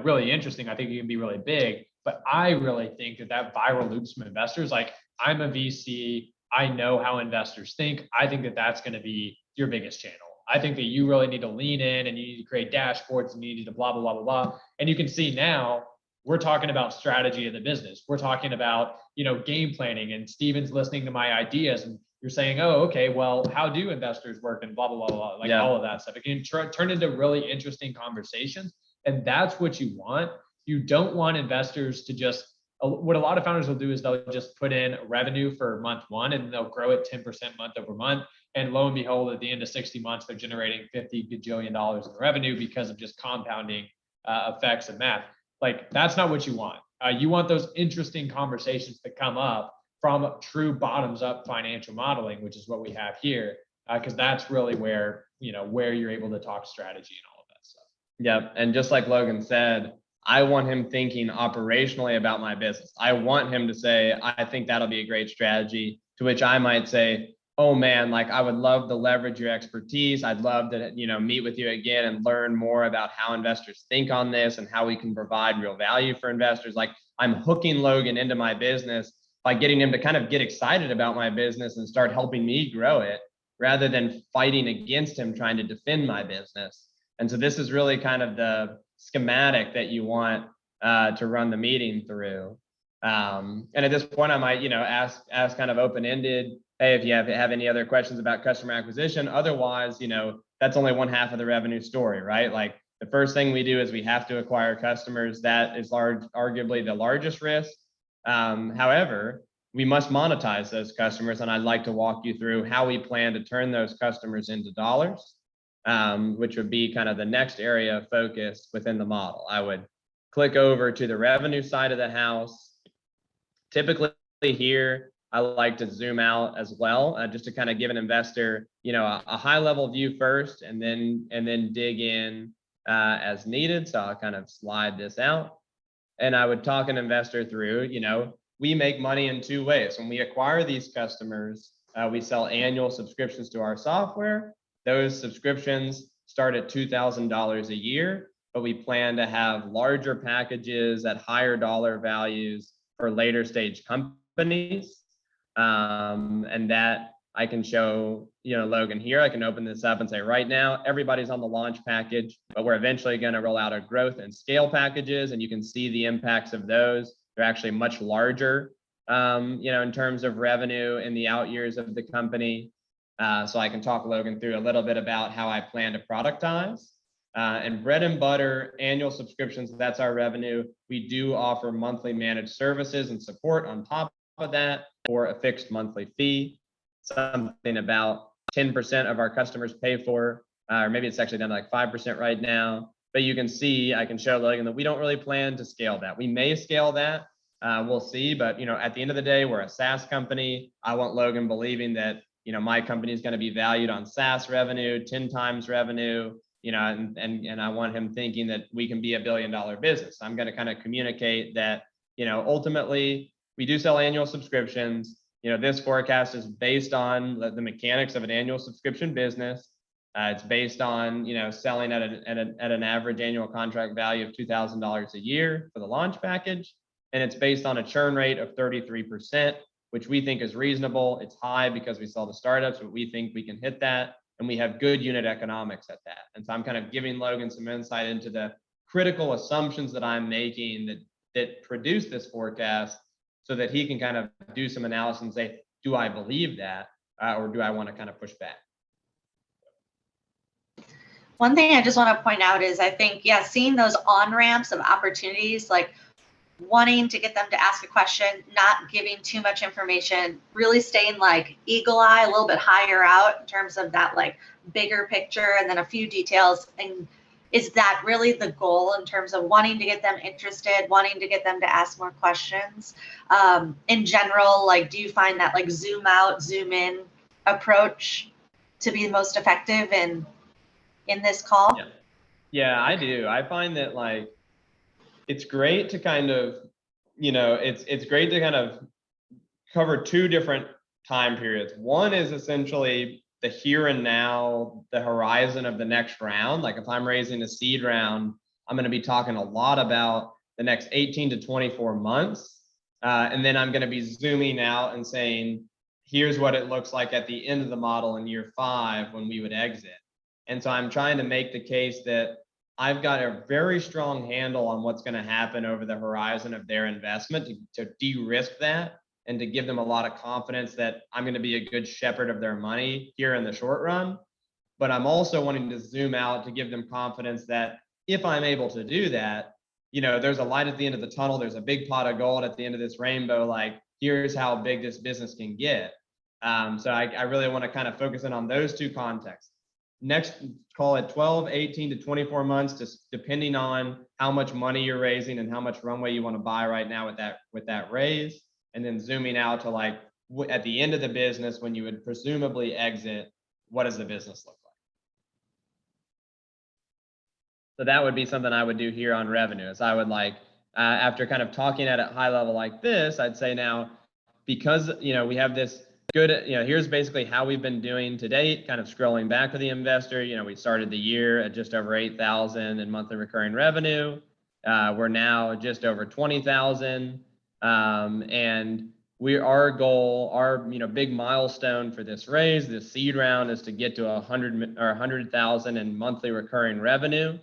really interesting. I think it can be really big, but I really think that viral loops from investors, I'm a VC, I know how investors think. I think that that's going to be your biggest channel. I think that you really need to lean in and you need to create dashboards and you need to blah, blah, blah, blah, blah. And you can see now we're talking about strategy of the business. We're talking about, game planning, and Steven's listening to my ideas and you're saying, oh, okay, well, how do investors work and blah, blah, blah, blah, like all of that stuff. It can turn into really interesting conversations. And that's what you want. You don't want investors to just, what a lot of founders will do is they'll just put in revenue for month one and they'll grow it 10% month over month. And lo and behold, at the end of 60 months, they're generating $50 gajillion in revenue because of just compounding effects of math. Like, that's not what you want. You want those interesting conversations to come up from true bottoms up financial modeling, which is what we have here, because that's really where you're able to talk strategy and all of that stuff. Yep. And just like Logan said, I want him thinking operationally about my business. I want him to say, I think that'll be a great strategy, to which I might say, oh man, like I would love to leverage your expertise. I'd love to, meet with you again and learn more about how investors think on this and how we can provide real value for investors. Like, I'm hooking Logan into my business by getting him to kind of get excited about my business and start helping me grow it, rather than fighting against him trying to defend my business. And so this is really kind of the schematic that you want to run the meeting through. And at this point, I might, ask kind of open-ended, hey, if you have any other questions about customer acquisition. Otherwise, that's only one half of the revenue story, right? Like, the first thing we do is we have to acquire customers. That is arguably the largest risk. However, we must monetize those customers. And I'd like to walk you through how we plan to turn those customers into dollars, which would be kind of the next area of focus within the model. I would click over to the revenue side of the house. Typically here, I like to zoom out as well, just to kind of give an investor, a high level view first, and then dig in as needed. So I'll kind of slide this out, and I would talk an investor through, we make money in two ways. When we acquire these customers, we sell annual subscriptions to our software. Those subscriptions start at $2,000 a year, but we plan to have larger packages at higher dollar values for later stage companies. And that I can show, Logan here. I can open this up and say, right now, everybody's on the launch package, but we're eventually going to roll out our growth and scale packages. And you can see the impacts of those. They're actually much larger, in terms of revenue in the out years of the company. So I can talk Logan through a little bit about how I plan to productize. And bread and butter annual subscriptions, that's our revenue. We do offer monthly managed services and support on top of that for a fixed monthly fee, something about 10% of our customers pay for, or maybe it's actually down to like 5% right now. But you can see, I can show Logan that we don't really plan to scale that. We may scale that, we'll see. But at the end of the day, we're a SaaS company. I want Logan believing that my company is going to be valued on SaaS revenue, 10 times revenue. And I want him thinking that we can be $1 billion business. I'm going to kind of communicate that, ultimately we do sell annual subscriptions. This forecast is based on the mechanics of an annual subscription business. It's based on, selling at an average annual contract value of $2,000 a year for the launch package. And it's based on a churn rate of 33%, which we think is reasonable. It's high because we sell to startups, but we think we can hit that. And we have good unit economics at that. And so I'm kind of giving Logan some insight into the critical assumptions that I'm making that produce this forecast, so that he can kind of do some analysis and say, do I believe that, or do I want to kind of push back? One thing I just want to point out is I think, seeing those on-ramps of opportunities, like wanting to get them to ask a question, not giving too much information, really staying like eagle eye, a little bit higher out in terms of that like bigger picture, and then a few details. And is that really the goal in terms of wanting to get them interested, wanting to get them to ask more questions? In general, like, do you find that like zoom out, zoom in approach to be most effective in this call? Yeah, I do. I find that like, it's great to kind of, it's great to kind of cover two different time periods. One is essentially the here and now, the horizon of the next round. Like if I'm raising a seed round, I'm going to be talking a lot about the next 18 to 24 months. And then I'm going to be zooming out and saying, here's what it looks like at the end of the model in year 5 when we would exit. And so I'm trying to make the case that I've got a very strong handle on what's going to happen over the horizon of their investment to de-risk that and to give them a lot of confidence that I'm going to be a good shepherd of their money here in the short run. But I'm also wanting to zoom out to give them confidence that if I'm able to do that, there's a light at the end of the tunnel. There's a big pot of gold at the end of this rainbow. Like, here's how big this business can get. So I really want to kind of focus in on those two contexts. Next, call it 12, 18 to 24 months, just depending on how much money you're raising and how much runway you want to buy right now with that raise. And then zooming out to like at the end of the business, when you would presumably exit, what does the business look like? So that would be something I would do here on revenue. Is I would like, after kind of talking at a high level like this, I'd say now, because we have this good, here's basically how we've been doing to date, kind of scrolling back to the investor. We started the year at just over 8,000 in monthly recurring revenue. We're now just over 20,000. And our goal, our big milestone for this raise, this seed round, is to get to 100,000 in monthly recurring revenue.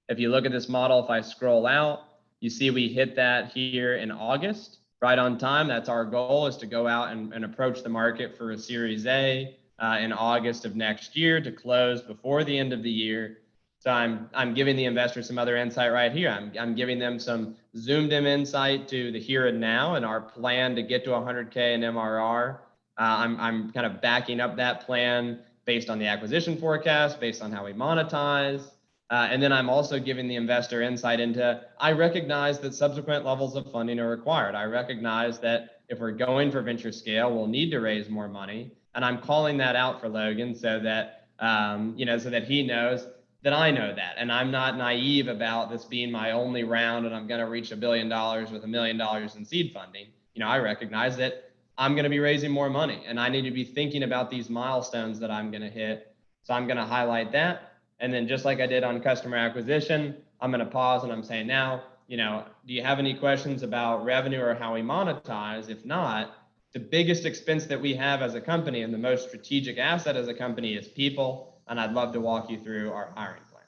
If you look at this model, if I scroll out, you see we hit that here in August, right on time. That's our goal, is to go out and approach the market for a Series A in August of next year to close before the end of the year. So I'm giving the investors some other insight right here. I'm giving them some zoomed in insight to the here and now and our plan to get to 100K in MRR. I'm kind of backing up that plan based on the acquisition forecast, based on how we monetize. And then I'm also giving the investor insight into, I recognize that subsequent levels of funding are required. I recognize that if we're going for venture scale, we'll need to raise more money. And I'm calling that out for Logan so that, so that he knows that I know that. And I'm not naive about this being my only round and I'm going to reach $1 billion with $1 million in seed funding. I recognize that I'm going to be raising more money and I need to be thinking about these milestones that I'm going to hit. So I'm going to highlight that. And then just like I did on customer acquisition, I'm going to pause and I'm saying now, do you have any questions about revenue or how we monetize? If not, the biggest expense that we have as a company and the most strategic asset as a company is people. And I'd love to walk you through our hiring plan.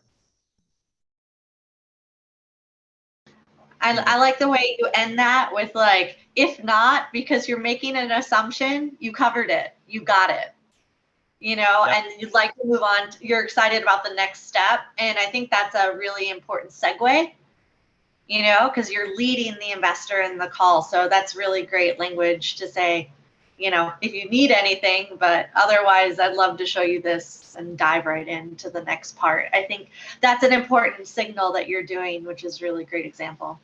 I like the way you end that with like, if not, because you're making an assumption, you covered it, you got it. Yep. And you'd like to move on. You're excited about the next step. And I think that's a really important segue, because you're leading the investor in the call. So that's really great language to say, if you need anything, but otherwise I'd love to show you this and dive right into the next part. I think that's an important signal that you're doing, which is really great example.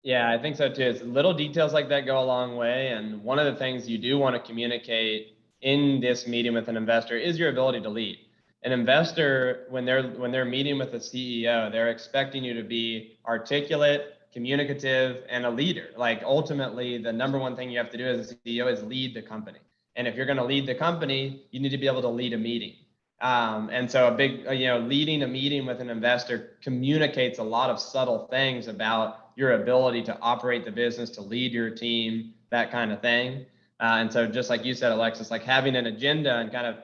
Yeah, I think so too. It's little details like that go a long way. And one of the things you do want to communicate in this meeting with an investor is your ability to lead. An investor, when they're meeting with a CEO, they're expecting you to be articulate, communicative, and a leader. Like ultimately, the number one thing you have to do as a CEO is lead the company. And if you're going to lead the company, you need to be able to lead a meeting. And so leading a meeting with an investor communicates a lot of subtle things about your ability to operate the business, to lead your team, that kind of thing. And so just like you said, Alexis, like having an agenda and kind of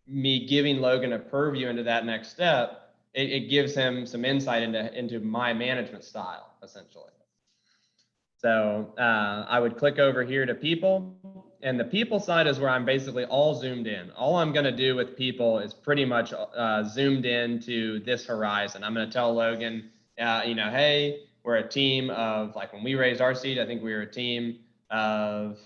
me giving Logan a purview into that next step, it gives him some insight into my management style, essentially. So I would click over here to people, and the people side is where I'm basically all zoomed in. All I'm going to do with people is pretty much zoomed in to this horizon. I'm going to tell Logan, hey, we're a team of, like when we raised our seed, I think we were a team of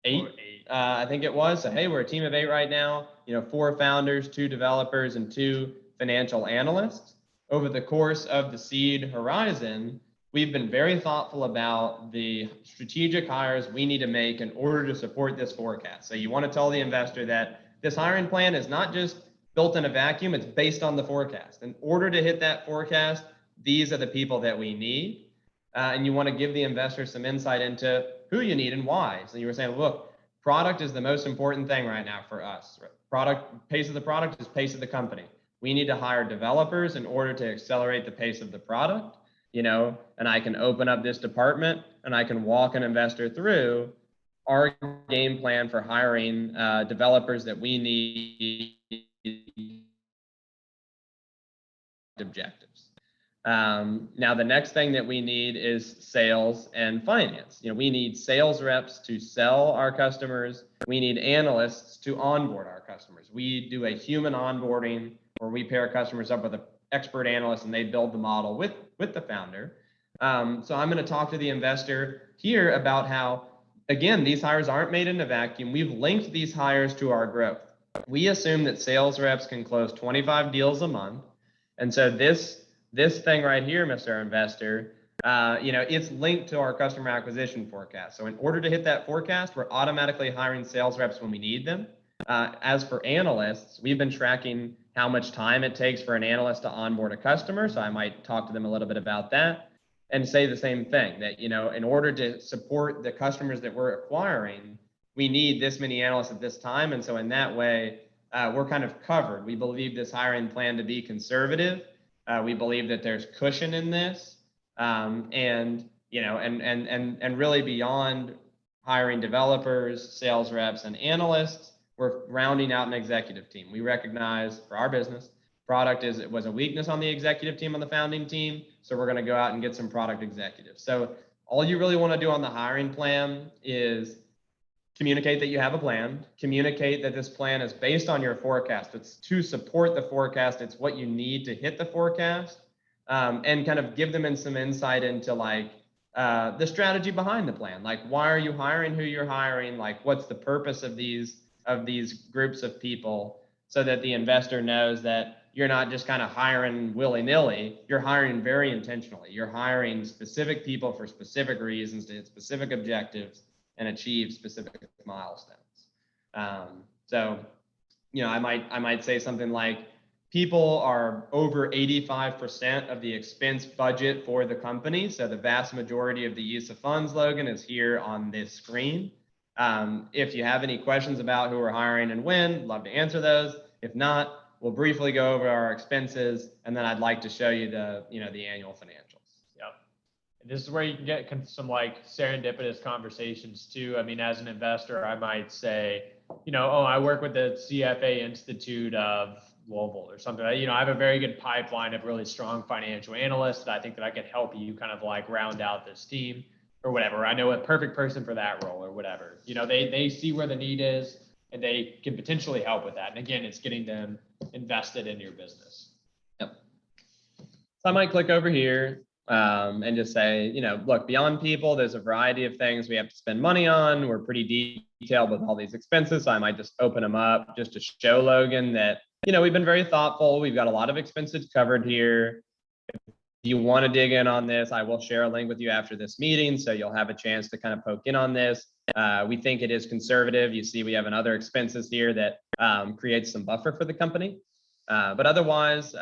8. I think it was. So, hey, we're a team of 8 right now, 4 founders, 2 developers, and 2 financial analysts. Over the course of the seed horizon, we've been very thoughtful about the strategic hires we need to make in order to support this forecast. So you want to tell the investor that this hiring plan is not just built in a vacuum, it's based on the forecast. In order to hit that forecast, these are the people that we need. And you want to give the investor some insight into who you need and why. So you were saying, look, product is the most important thing right now for us. Pace of the product is pace of the company. We need to hire developers in order to accelerate the pace of the product, and I can open up this department and I can walk an investor through our game plan for hiring developers that we need objectives. Now, the next thing that we need is sales and finance. We need sales reps to sell our customers. We need analysts to onboard our customers. We do a human onboarding where we pair customers up with an expert analyst and they build the model with the founder. So I'm going to talk to the investor here about how, again, these hires aren't made in a vacuum. We've linked these hires to our growth. We assume that sales reps can close 25 deals a month. And so this thing right here, Mr. Investor, it's linked to our customer acquisition forecast. So in order to hit that forecast, we're automatically hiring sales reps when we need them. As for analysts, we've been tracking how much time it takes for an analyst to onboard a customer. So I might talk to them a little bit about that and say the same thing, that, in order to support the customers that we're acquiring, we need this many analysts at this time. And so in that way, we're kind of covered. We believe this hiring plan to be conservative. We believe that there's cushion in this, and really beyond hiring developers, sales reps, and analysts, we're rounding out an executive team. We recognize for our business, product was a weakness on the executive team, on the founding team. So we're going to go out and get some product executives. So all you really want to do on the hiring plan is communicate that you have a plan, communicate that this plan is based on your forecast. It's to support the forecast. It's what you need to hit the forecast, and kind of give them some insight into the strategy behind the plan. Like, why are you hiring who you're hiring? Like, what's the purpose of these groups of people, so that the investor knows that you're not just kind of hiring willy-nilly. You're hiring very intentionally. You're hiring specific people for specific reasons to hit specific objectives and achieve specific milestones. So, I might say something like, people are over 85% of the expense budget for the company. So the vast majority of the use of funds, Logan, is here on this screen. If you have any questions about who we're hiring and when, love to answer those. If not, we'll briefly go over our expenses, and then I'd like to show you the annual financials. Yep. And this is where you can get some serendipitous conversations too. I mean, as an investor, I might say, I work with the CFA Institute of Louisville or something. I have a very good pipeline of really strong financial analysts that I think that I could help you kind of round out this team or whatever. I know a perfect person for that role or whatever. They see where the need is and they can potentially help with that. And again, it's getting them invested in your business. Yep. So I might click over here and just say, look, beyond people, there's a variety of things we have to spend money on. We're pretty detailed with all these expenses. So I might just open them up just to show Logan that, we've been very thoughtful. We've got a lot of expenses covered here. If you want to dig in on this, I will share a link with you after this meeting, so you'll have a chance to kind of poke in on this. We think it is conservative. You see, we have another expenses here that creates some buffer for the company. But otherwise,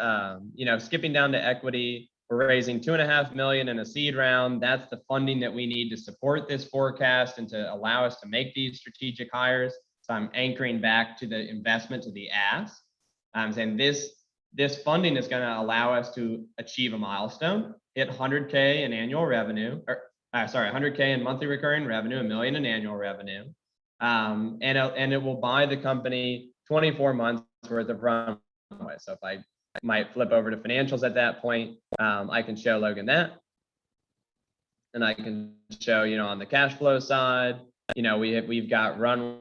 skipping down to equity, we're raising $2.5 million in a seed round. That's the funding that we need to support this forecast and to allow us to make these strategic hires. So I'm anchoring back to the investment, to the ask. I'm saying this funding is going to allow us to achieve a milestone, hit 100K in annual revenue, 100K in monthly recurring revenue, $1 million in annual revenue. And it will buy the company 24 months worth of runway. So if I might flip over to financials at that point, I can show Logan that. And I can show, on the cash flow side, we've got runway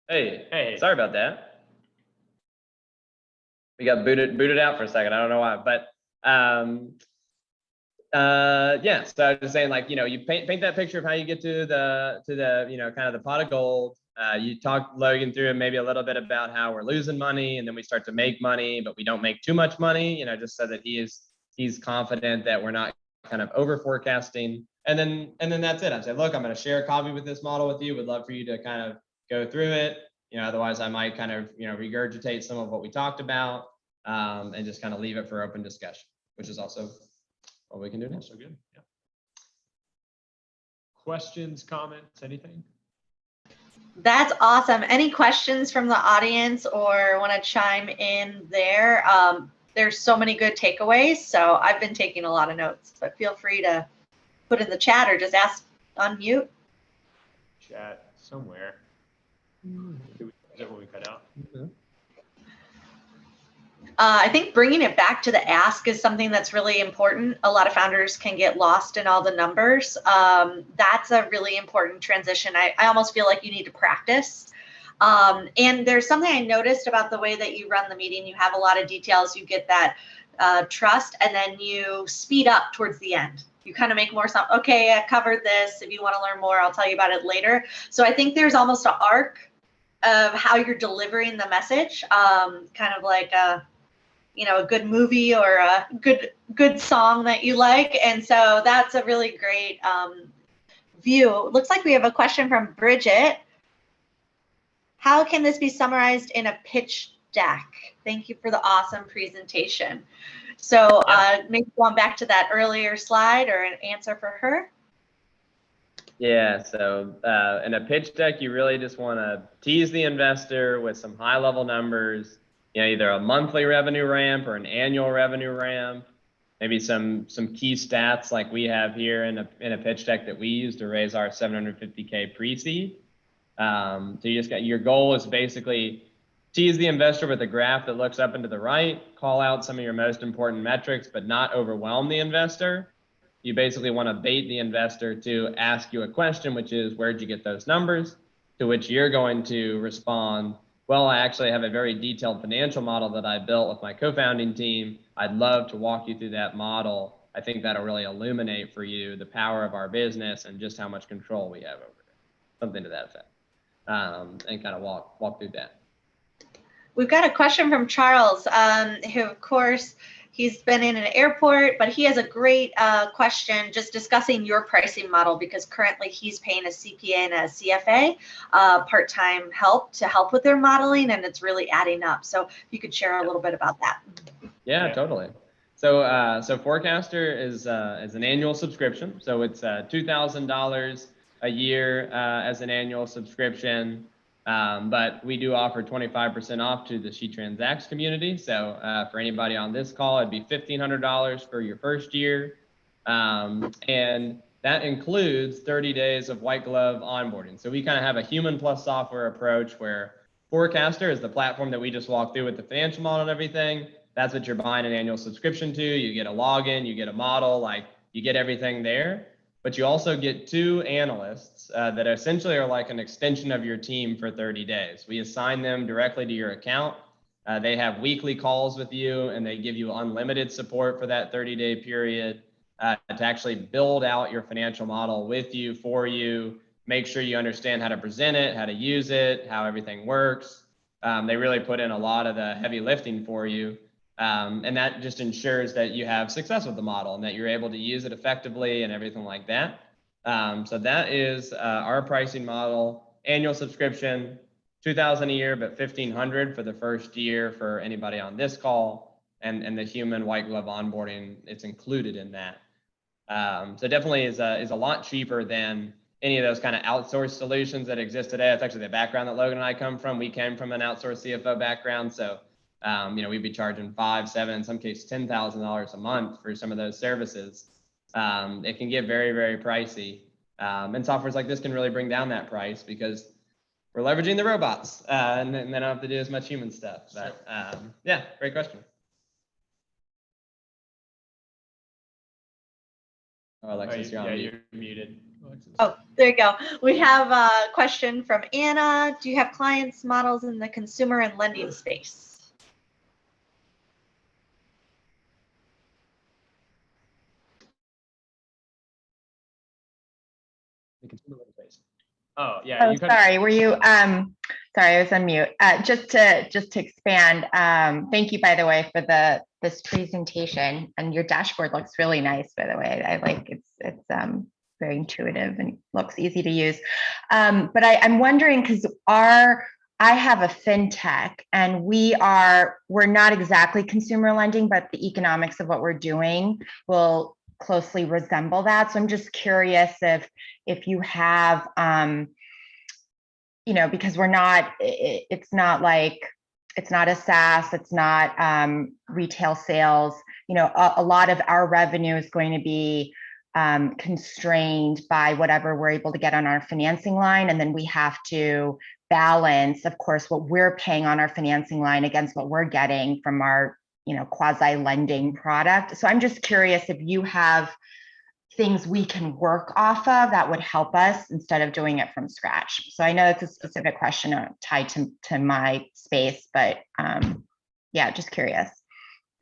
Hey. Sorry about that. We got booted out for a second. I don't know why, but yeah. So I was just saying, like, you paint that picture of how you get to the kind of the pot of gold. You talk Logan through maybe a little bit about how we're losing money, and then we start to make money, but we don't make too much money. Just so that he's confident that we're not kind of over forecasting. And then that's it. I said, look, I'm going to share a copy with this model with you. Would love for you to kind of go through it. Otherwise I might kind of regurgitate some of what we talked about, and just kind of leave it for open discussion, which is also what we can do now. So good. Yeah. Questions, comments, anything? That's awesome. Any questions from the audience or want to chime in there? There's so many good takeaways. So I've been taking a lot of notes, but feel free to put in the chat or just ask on mute. Chat somewhere. Is that what we cut out? Mm-hmm. I think bringing it back to the ask is something that's really important. A lot of founders can get lost in all the numbers. That's a really important transition. I almost feel like you need to practice. And there's something I noticed about the way that you run the meeting. You have a lot of details, you get that trust, and then you speed up towards the end. You kind of make more stuff. Okay, I covered this. If you want to learn more, I'll tell you about it later. So I think there's almost an arc of how you're delivering the message, kind of like a good movie or a good song that you like. And so that's a really great view. Looks like we have a question from Bridget. How can this be summarized in a pitch deck? Thank you for the awesome presentation. So maybe going back to that earlier slide or an answer for her. Yeah, so in a pitch deck, you really just want to tease the investor with some high level numbers, either a monthly revenue ramp or an annual revenue ramp, maybe some key stats like we have here in a pitch deck that we use to raise our 750K pre-seed. So your goal is basically tease the investor with a graph that looks up and to the right, call out some of your most important metrics, but not overwhelm the investor. You basically want to bait the investor to ask you a question, which is, where'd you get those numbers? To which you're going to respond, well, I actually have a very detailed financial model that I built with my co-founding team. I'd love to walk you through that model. I think that'll really illuminate for you the power of our business and just how much control we have over it. Something to that effect. And kind of walk through that. We've got a question from Charles, who, of course, he's been in an airport, but he has a great question just discussing your pricing model, because currently he's paying a CPA and a CFA part-time help with their modeling, and it's really adding up. So if you could share a little bit about that. Yeah, totally. So Forcastr is an annual subscription. So it's $2,000 a year as an annual subscription. But we do offer 25% off to the She Transacts community. So for anybody on this call, it'd be $1,500 for your first year. And that includes 30 days of white glove onboarding. So we kind of have a human plus software approach where Forcastr is the platform that we just walked through with the financial model and everything. That's what you're buying an annual subscription to. You get a login, you get a model, like you get everything there. But you also get 2 analysts that essentially are like an extension of your team for 30 days. We assign them directly to your account. They have weekly calls with you, and they give you unlimited support for that 30-day period to actually build out your financial model with you, for you, make sure you understand how to present it, how to use it, how everything works. They really put in a lot of the heavy lifting for you. And that just ensures that you have success with the model and that you're able to use it effectively and everything like that. So that is our pricing model. Annual subscription, $2,000 a year, but $1,500 for the first year for anybody on this call, and the human white glove onboarding, it's included in that. So definitely is a lot cheaper than any of those kind of outsourced solutions that exist today. That's actually the background that Logan and I come from. We came from an outsourced CFO background, so we'd be charging $5,000, $7,000, in some cases $10,000 a month for some of those services. It can get very, very pricey. And softwares like this can really bring down that price because we're leveraging the robots and they don't have to do as much human stuff. But yeah, great question. Oh, Alexis, you're on mute. You're muted. Oh, there you go. We have a question from Anna. Do you have clients models in the consumer and lending space? The consumer lending space. Oh yeah. Oh, sorry. Were you? Sorry, I was on mute. Just to expand. Thank you, by the way, for this presentation, and your dashboard looks really nice. By the way, I like it's very intuitive and looks easy to use. But I'm wondering because I have a fintech, and we're not exactly consumer lending, but the economics of what we're doing will closely resemble that. So I'm just curious if you have, because it's not a SaaS, it's not retail sales. A lot of our revenue is going to be constrained by whatever we're able to get on our financing line. And then we have to balance, of course, what we're paying on our financing line against what we're getting from our quasi lending product. So I'm just curious if you have things we can work off of that would help us instead of doing it from scratch. So I know it's a specific question tied to my space, but yeah, just curious.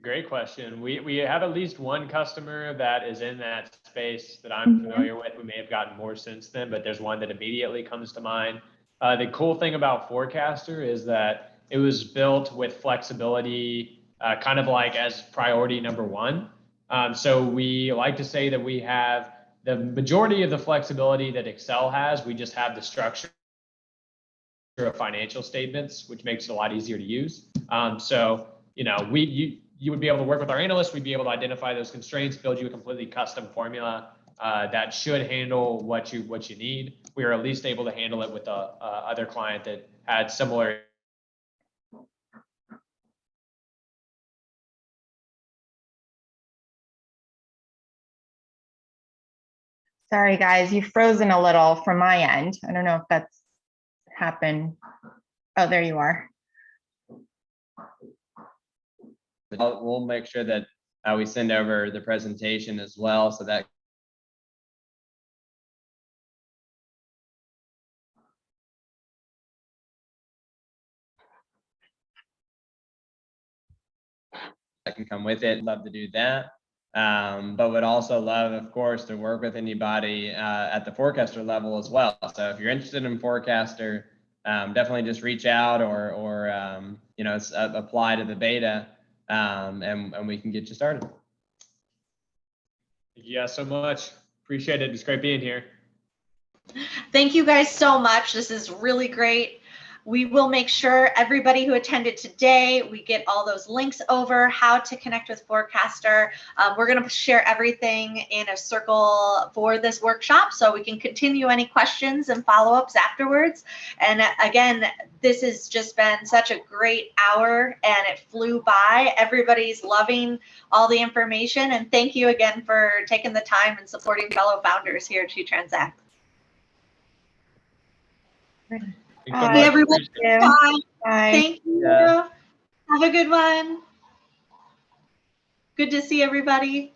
Great question. We have at least one customer that is in that space that I'm familiar with. We may have gotten more since then, but there's one that immediately comes to mind. The cool thing about Forcastr is that it was built with flexibility, kind of like as priority number one. So we like to say that we have the majority of the flexibility that Excel has. We just have the structure of financial statements, which makes it a lot easier to use. So you would be able to work with our analysts. We'd be able to identify those constraints, build you a completely custom formula that should handle what you need. We are at least able to handle it with the other client that had similar. Sorry, guys, you've frozen a little from my end. I don't know if that's happened. Oh, there you are. We'll make sure that we send over the presentation as well, so that can come with it. Love to do that. But would also love, of course, to work with anybody at the Forcastr level as well. So if you're interested in Forcastr, definitely just reach out or apply to the beta, and we can get you started. Thank you guys so much. Appreciate it. It's great being here. Thank you guys so much. This is really great. We will make sure everybody who attended today, we get all those links over, how to connect with Forcastr. We're going to share everything in a circle for this workshop so we can continue any questions and follow-ups afterwards. And again, this has just been such a great hour and it flew by. Everybody's loving all the information. And thank you again for taking the time and supporting fellow founders here at Transact. Bye, everyone. Bye. Bye. Thank you. Yeah. Have a good one. Good to see everybody.